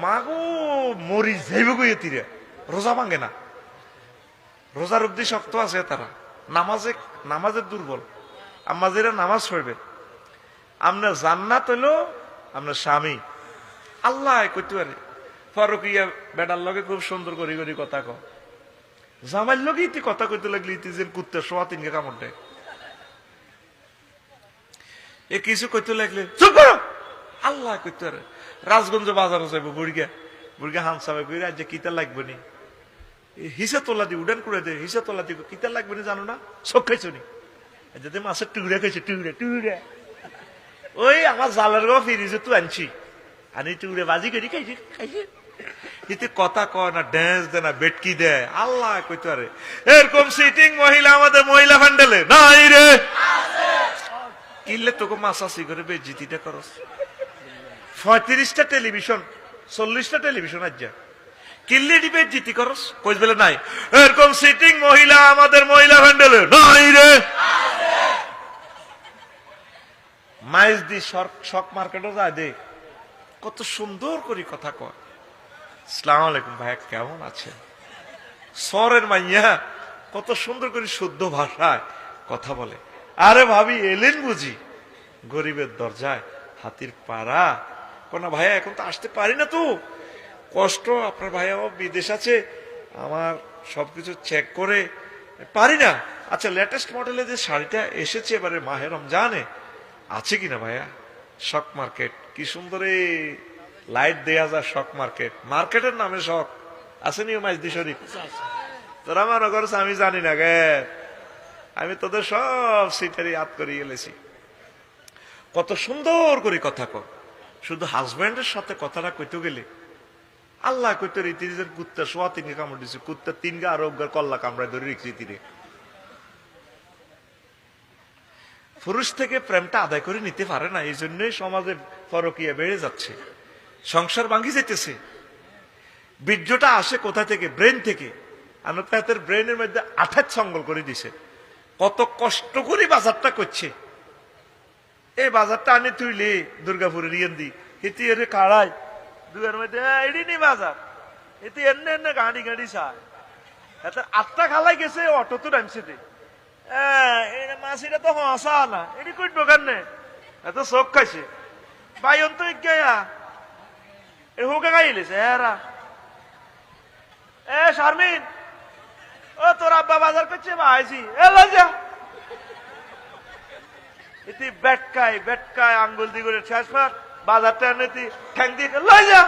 মাগো মরি যাইব গিয়ে তীরে রোজা ভাঙে না, রোজার অব্দি শক্ত আছে তারা, নামাজের দুর্বল। আমাদের নামাজ পড়বে, আপনার জান্নাত হইলো আপনার স্বামী। আল্লাহ কইতে পারে ফারুকিয়া বেটার লগে খুব সুন্দর করি করি কথা ক, জামাইর লগে ইতি কথা কইতে লাগলি ইতি যে কুত্তে সোয়া তিনকে কামড় দেয়। এ কিছু কইতে লাগলে চুপ করো, আল্লাহ কইতে পারে রাজগঞ্জ বাজারে যাইব বুড়িয়া, বুড়িয়া হানসাবে কইরা যে কিতা লাগবে নি, হিসা তোলা দি উডান করে দে, হিসা তোলা দি কিতা লাগবে না জানো না, সব খাইছো নি, যদি মাছের টুকরা খাইছে টুকরা টুকরা, ওই আমার জালের গো ফিরিছে তুই আনছি আনি টুকরে বাজি করি খাইছে খাইছে। এতে কথা কয় না, ড্যান্স দেয় না, বেটকি দেয়। আল্লাহ কইতে পারে এরকম সিটিং মহিলা আমাদের মহিলা ভান্ডালে নাই রে, কিনলে তোকে মাসাসি করে বেজিতিটা করস। 35টা টেলিভিশন 40টা টেলিভিশন আজ যা কিনলে ডিবে জিতি করস, কইস বলে নাই এরকম সিটিং মহিলা আমাদের মহিলা ভান্ডালে নাই রে। মাইজ দি শক মার্কেটও যায় দে, কত সুন্দর করে কথা কয়। আসসালামু আলাইকুম ভাইয়া কেমন আছেন, সরের মাইয়া কত সুন্দর করে শুদ্ধ ভাষায় কথা বলে। আরে ভাবি এলেন বুঝি, গরিবের দরজায় হাতির পাড়া। কোনা ভাইয়া এখন তো আসতে পারি না, তো কষ্ট, আপনার ভাইয়া বিদেশ আছে, আমার সবকিছু চেক করে পারি না। আচ্ছা লেটেস্ট মডেলে যে শাড়িটা এসেছে এবারে মাহে রমজানে আছে কিনা ভাইয়া? শক মার্কেট, কি সুন্দর লাইট দেয়া যায় শক মার্কেট, মার্কেটের নামে শক আছে নি মাইজদি শরীফ? তোরা মনে করছ আমি জানি না গে, আমি তোদের সব সিটারি ইয়াদ করে এলেছি। কত সুন্দর করে কথা কর, শুধু হাজব্যান্ডের সাথে কথাটা কইতে গেলে আল্লাহ কইতে রীতির কুত্তা সোয়া তিনকে কামড় দিছে, কুত্তা তিনকে আরোগ্য কল্লা কামড়ায় ধরে রেখেছি তীরে। পুরুষ থেকে প্রেমটা আদায় করে নিতে পারে না, এই জন্যই সমাজে পরকীয়া বেড়ে যাচ্ছে, সংসার ভাঙি যেতেছে। বীর্যটা আসে কোথা থেকে? ব্রেন থেকে। আনুপাতের ব্রেনের মধ্যে আঠাত সঙ্গল করে দিছে, কত কষ্ট করে বাজারটা করছে। এই বাজারটা আনি তুইলে দুর্গাপুরের ইয়েন্দি এটি এর কাড়াই দুয়ের মধ্যে এডি নি বাজার, এটি এনে এনে গাড়ি গাড়ি চায়, এত 8টা খালাই গেছে অটো তো নামছে দে মাসিটা তো হাসা না, এটি কইব কেন এত চোখ খাইছে ভাই অন্ত গেয়া হোকে গাইলেছে এরা। এ শারমিন, ও তোর আব্বা বাজার করছে বা আইসি যা, এটি বেটকায় বেটকায় আঙ্গুল দিয়ে করে শেষ বাজারটা এনে ঠ্যাং দিয়ে লই যা।